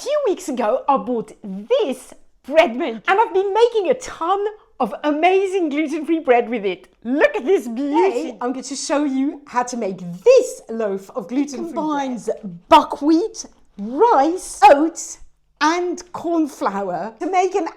few weeks ago, I bought this bread maker and I've been making a ton of amazing gluten-free bread with it. Look at this beauty. Today, I'm going to show you how to make this loaf of gluten-free bread. It combines buckwheat, rice, oats, and cornflour to make an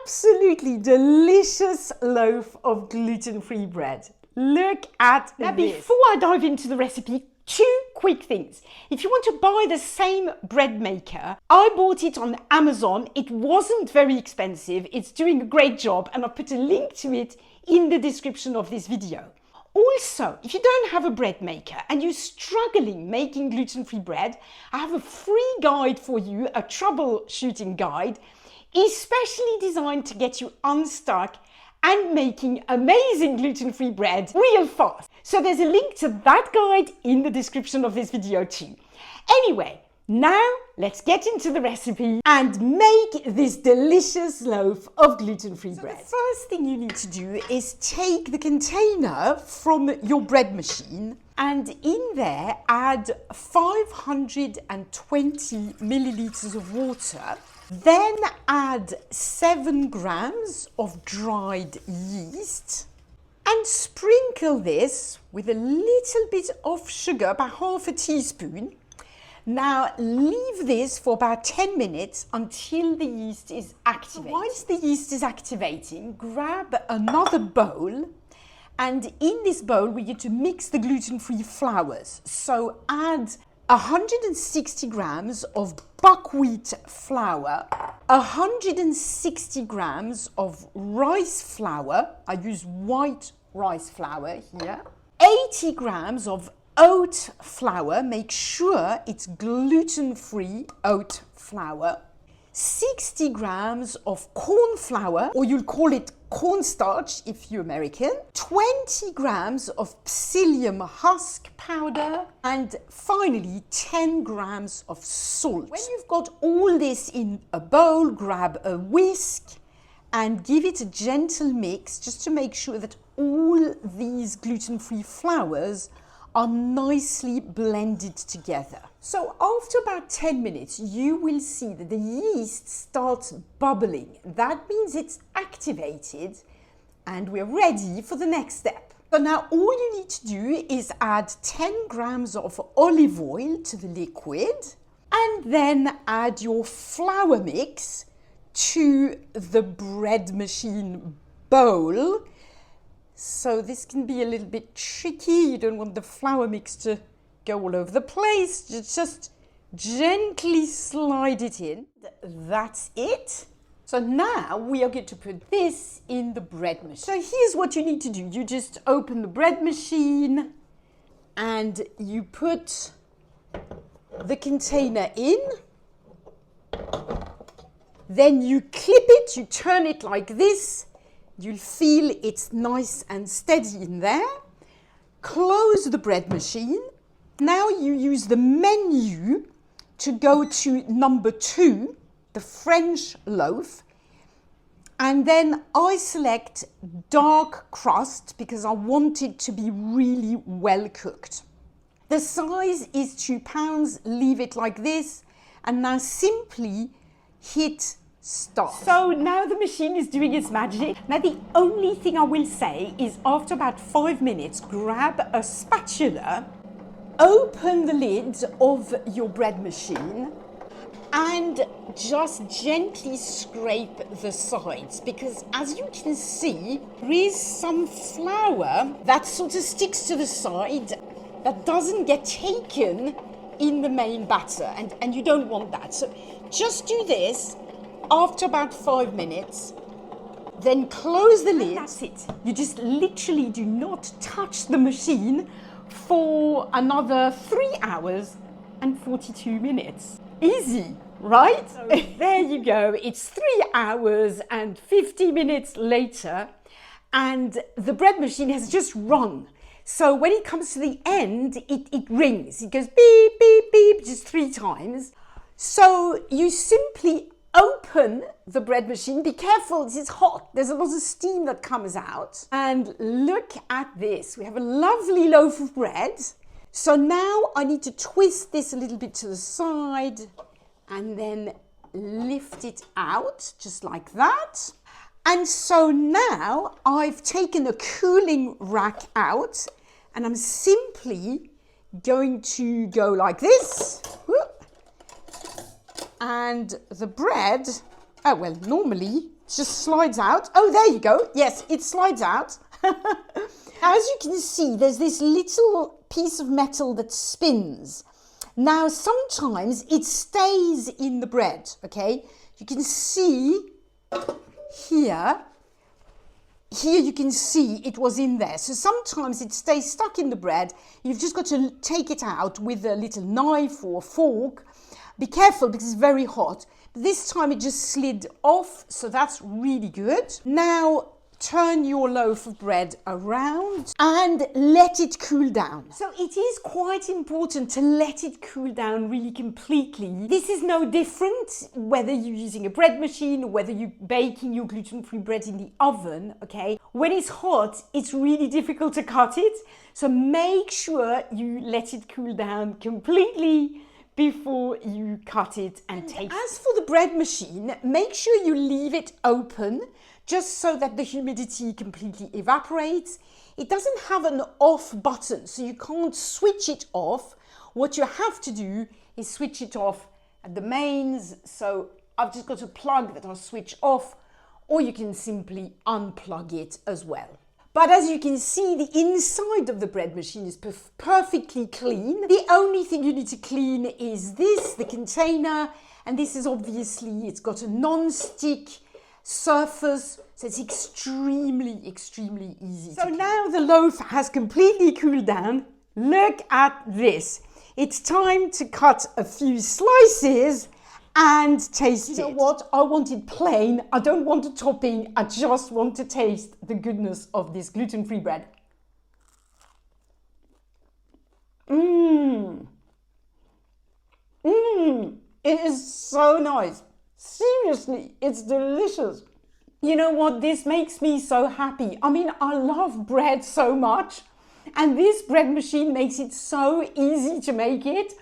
absolutely delicious loaf of gluten-free bread. Look at this. Now, before I dive into the recipe, two quick things. If you want to buy the same bread maker, I bought it on Amazon. It wasn't very expensive. It's doing a great job, and I'll put a link to it in the description of this video. Also, if you don't have a bread maker and you're struggling making gluten-free bread, I have a free guide for you, a troubleshooting guide, especially designed to get you unstuck and making amazing gluten-free bread real fast. So there's a link to that guide in the description of this video too. Anyway, now let's get into the recipe and make this delicious loaf of gluten-free bread. The first thing you need to do is take the container from your bread machine and in there add 520 milliliters of water. Then add 7 grams of dried yeast and sprinkle this with a little bit of sugar, about half a teaspoon. Now leave this for about 10 minutes until the yeast is activated. Once the yeast is activating, grab another bowl, and in this bowl we get to mix the gluten-free flours. So add 160 grams of buckwheat flour, 160 grams of rice flour, I use white rice flour here, 80 grams of oat flour, make sure it's gluten-free oat flour, 60 grams of corn flour, or you'll call it cornstarch if you're American, 20 grams of psyllium husk powder, and finally 10 grams of salt. When you've got all this in a bowl, grab a whisk and give it a gentle mix just to make sure that all these gluten-free flours are nicely blended together. So after about 10 minutes, you will see that the yeast starts bubbling. That means it's activated and we're ready for the next step. So now all you need to do is add 10 grams of olive oil to the liquid and then add your flour mix to the bread machine bowl. So this can be a little bit tricky. You don't want the flour mix to go all over the place. Just gently slide it in. That's it. So now we are going to put this in the bread machine. So here's what you need to do. You just open the bread machine and you put the container in. Then you clip it, you turn it like this. You'll feel it's nice and steady in there. Close the bread machine. Now you use the menu to go to number 2, the French loaf. And then I select dark crust because I want it to be really well cooked. The size is 2 pounds. Leave it like this. And now simply hit start. So now the machine is doing its magic. Now the only thing I will say is after about 5 minutes, grab a spatula, open the lid of your bread machine and just gently scrape the sides, because as you can see, there is some flour that sort of sticks to the side that doesn't get taken in the main batter, and you don't want that. So just do this after about 5 minutes, then close the lid. That's it. You just literally do not touch the machine for another 3 hours and 42 minutes. Easy, right? So there you go. It's 3 hours and 50 minutes later, and the bread machine has just rung. So when it comes to the end, it rings. It goes beep, beep, beep, just 3 times. So you simply open the bread machine. Be careful, it's hot. There's a lot of steam that comes out. And look at this. We have a lovely loaf of bread. So now I need to twist this a little bit to the side and then lift it out just like that. And so now I've taken a cooling rack out and I'm simply going to go like this. Whoop. And the bread, oh well, normally it just slides out. Oh, there you go. Yes, it slides out. As you can see, there's this little piece of metal that spins. Now, sometimes it stays in the bread, okay? You can see here you can see it was in there. So sometimes it stays stuck in the bread. You've just got to take it out with a little knife or a fork. Be careful because it's very hot. This time it just slid off, so that's really good. Now, turn your loaf of bread around and let it cool down. So it is quite important to let it cool down really completely. This is no different whether you're using a bread machine or whether you're baking your gluten-free bread in the oven, okay? When it's hot, it's really difficult to cut it. So make sure you let it cool down completely before you cut it and taste it. As for the bread machine, make sure you leave it open just so that the humidity completely evaporates. It doesn't have an off button, so you can't switch it off. What you have to do is switch it off at the mains. So I've just got a plug that I'll switch off, or you can simply unplug it as well. But as you can see, the inside of the bread machine is perfectly clean. The only thing you need to clean is this, the container, and this is obviously, it's got a non-stick surface, so it's extremely easy. So now the loaf has completely cooled down. Look at this. It's time to cut a few slices and taste it. You know what? I want it plain. I don't want a topping. I just want to taste the goodness of this gluten-free bread. It is so nice. Seriously, it's delicious. You know what? This makes me so happy. I mean, I love bread so much, and this bread machine makes it so easy to make it.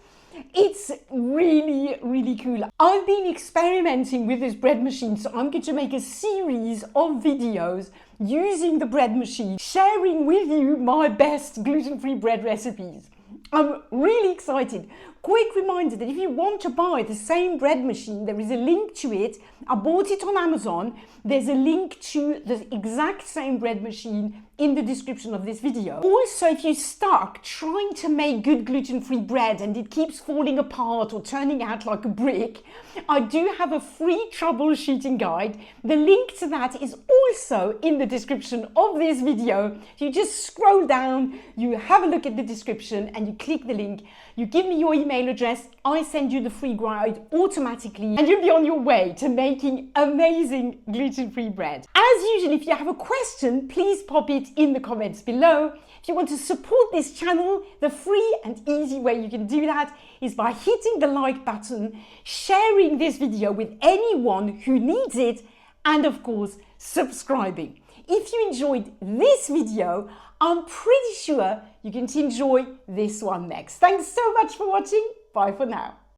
It's really cool. I've been experimenting with this bread machine, so I'm going to make a series of videos using the bread machine, sharing with you my best gluten-free bread recipes. I'm really excited. Quick reminder that if you want to buy the same bread machine, there is a link to it. I bought it on Amazon. There's a link to the exact same bread machine in the description of this video. Also, if you're stuck trying to make good gluten-free bread and it keeps falling apart or turning out like a brick, I do have a free troubleshooting guide. The link to that is also in the description of this video. You just scroll down, you have a look at the description and you click the link. You give me your email address, I send you the free guide automatically, and you'll be on your way to making amazing gluten-free bread. As usual, if you have a question, please pop it in the comments below. If you want to support this channel, the free and easy way you can do that is by hitting the like button, sharing this video with anyone who needs it, and of course, subscribing. If you enjoyed this video, I'm pretty sure you're going to enjoy this one next. Thanks so much for watching. Bye for now.